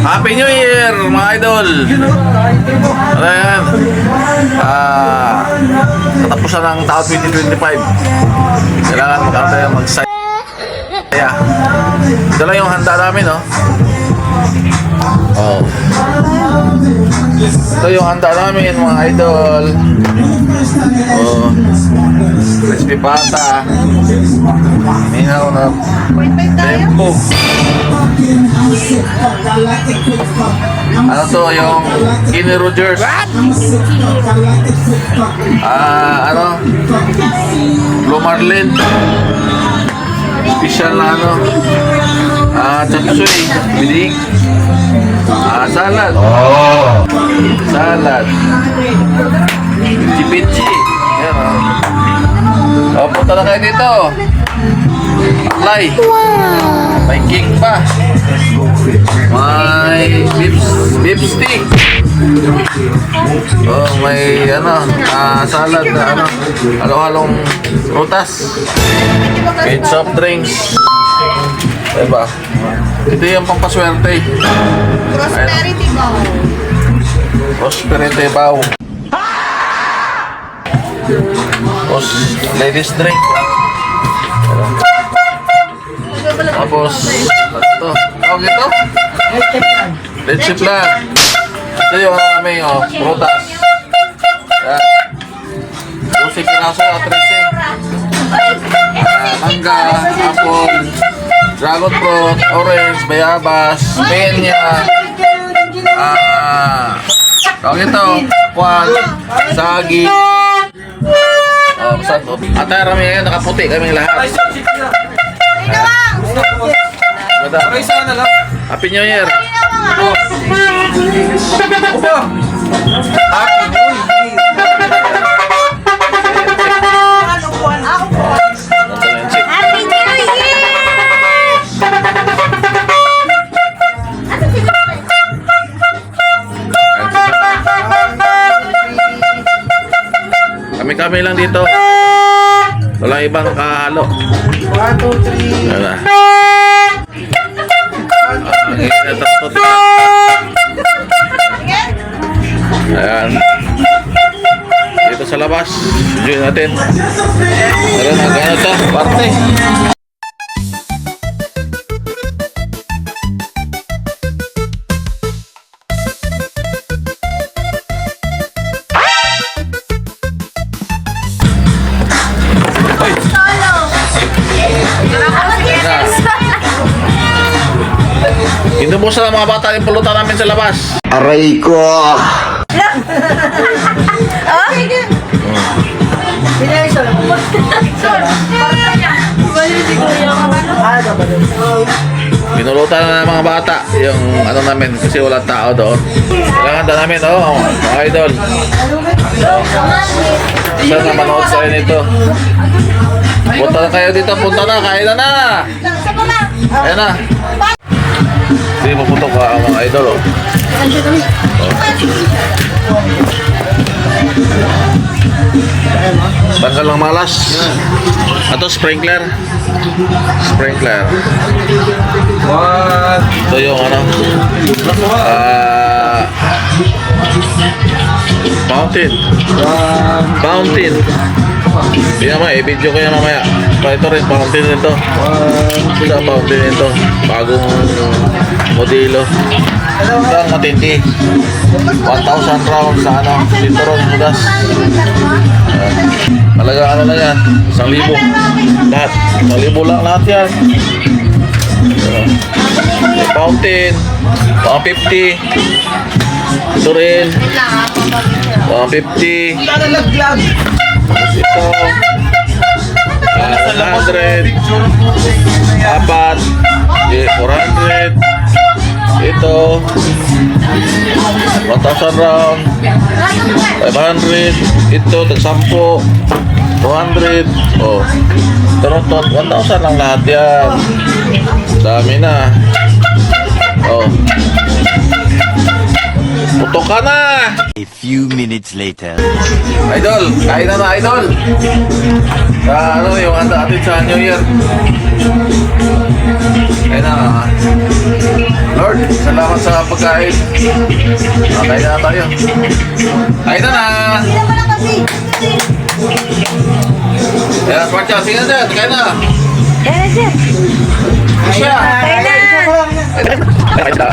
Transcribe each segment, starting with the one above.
Happy New Year, mga idol! Ano yan? Katapusan ng taon 2025. Kailangan magkakaya mag-saya. Ito lang yung handa namin, no? Oh. Ito yung handa namin, mga idol. Oh. Crispy pata. Minaw na tempo. Ano to, yung Kenny Rogers. Ano? Blue Marlin. Special na ano. Chapsuy. Bilig. Salad. Salad. Pichi-pichi. Yan, oh, punta na kayo dito. Aklay. May cake pa. May beef stick. Oh, may ano, salad na ano, halo-halong prutas. May soft drinks. Diba? Ito yung pampaswerte. Prosperity bow. Prosperity bow. Tapos, ladies drink. Tapos, ano to? Tawag ito? Leche flan. Ito yung aming, prutas. Yan. 12 piraso at 13. Mangga, apple, dragon fruit, orange, bayabas, pinya. Tawag ito, kwan, sagi. At rami ngayon, nakaputi kaming lahat. Happy New Year! Happy New Year! Kami lang dito. Walang ibang kahalo. 1, 2, 3. Wala. Ayan. Dito sa labas. Join natin. Meron na gano'n ito. Parte. Inubusan ng mga bata yung pulutan namin sa labas. Aray ko! Pinulutan na ng mga bata yung ano namin kasi wala tao doon. Kailangan na namin, mga idol. Saan na manood sa nito? Punta na kayo dito, punta na, kain na! Ayan na! Hindi maputok ka mga idol, Tanggal ng malas. Ito sprinkler. Sprinkler. Ito yung ano, fountain. Fountain. Hindi naman, i-video ko yan mamaya. Ito rin, fountain nito. Ito fountain nito. Bagong modelo. Ito ang matindi. 1,000 rounds sa ano, Cinturon Mudas. Talaga ano na yan, 1,000 lahat. 1,000 lang lahat yan. Fountain 150. Ito rin 150. Tapos ito 100. Apat 400. Ito 1,000 round 500. Ito tag-10 200. Oh, tarotot 1,000 lang lahat yan. Dami na. Oh, putok ka na. A few minutes later. Idol, kain na idol. Ano yung handa atin sa New Year? Kain na. Lord, Salamat sa pagkain. Kain na tayo. Kain na na. Hindi naman na kasi. Yan, Smart Chow. Sige na dyan. Kain na. Kaya na siya. Siya. Kaya na. Kain na.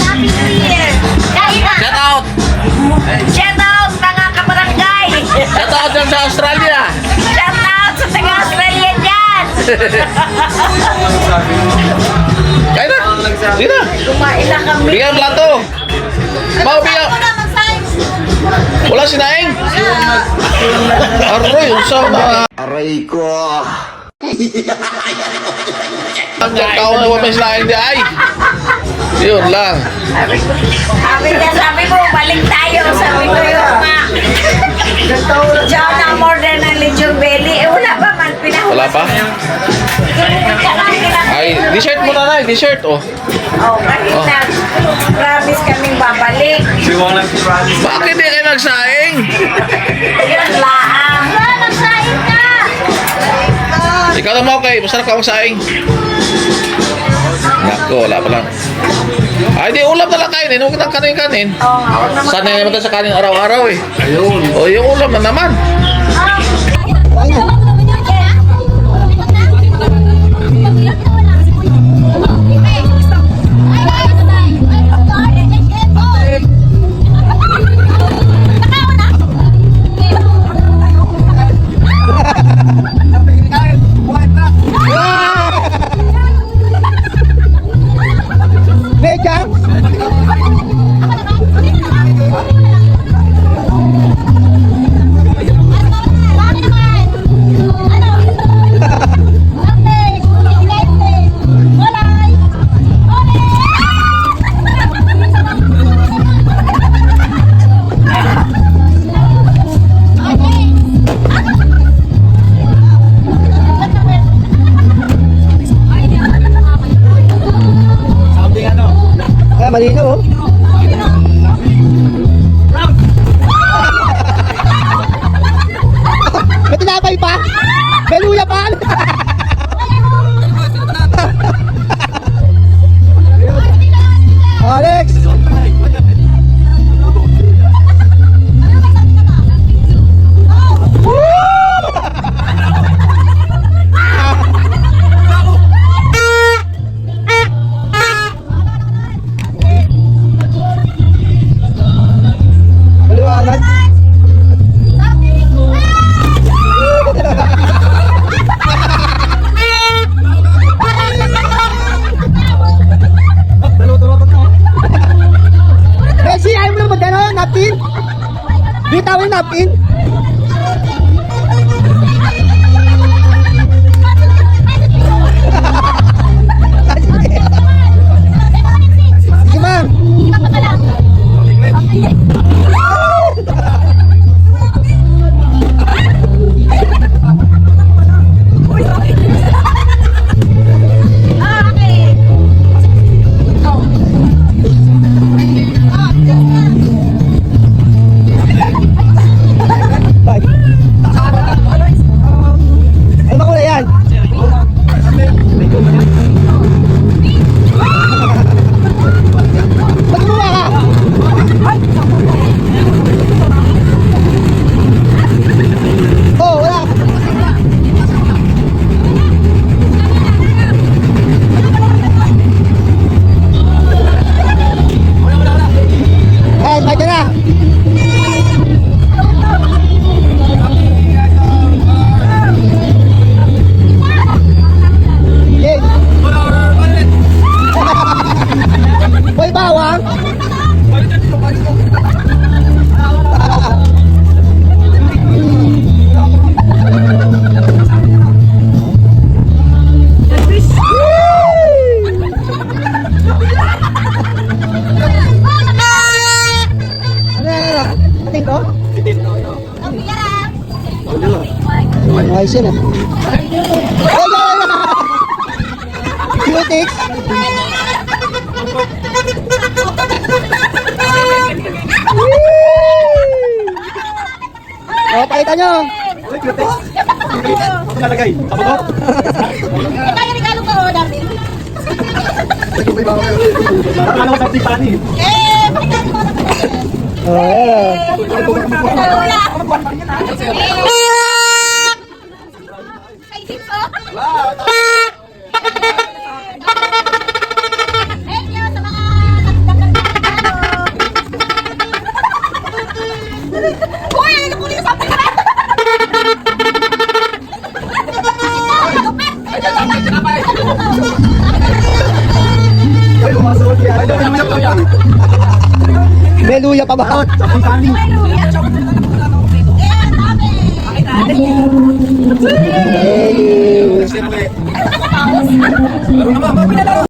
Happy New Year. Kaya na. Shout out! Shout out mga kabarangay. Shout out dyan sa Australia! Shout out sa taga-Australia dyan. Kain na! Sige na! Kumain na kami. Bigyan ang plato! Mau bigyan! Ako na mag-sign. Wala sinaing! Aroy, usaw na! Aray ko. Ang tao na wala sinaing di ay! Yun lang. Sabi ko, balik tayo. Sabi ko yung John na more than a little belly. Eh, wala pa man. Wala pa? Ay, t-shirt mo na na, t-shirt oh. Oh, kanina. Promise kaming babalik. Bakit di kayo nagsaing? Yun laang. Nagsahin ka! Ikaw naman okay, masarap ka magsaing. Nako, wala pa lang. Ay, di ulam na lang kainin. Huwag nang kanin-kanin. Oo, ako naman. Sanay naman tayo sa kanin araw-araw eh. Ayun. O, yung ulam na naman. Malinaw oh. May tinapay pa? May luya pa? Alex! Maliwanag. Messi, ayaw mo na magano, napin? Bitawin napin? Sige ma'am. Guys, yan ah. Cutics. Oh, palitan nyo. Nalagay. Sabog. Kaya regalo ka, Darwin. Nakalawa sa tipani. Pakita mo na. Oh, Ay, sipso. Thank you sa mga Uy, ano po yung sabi ka? may luya pa ba? Sa tipani. Hey. Siyempre.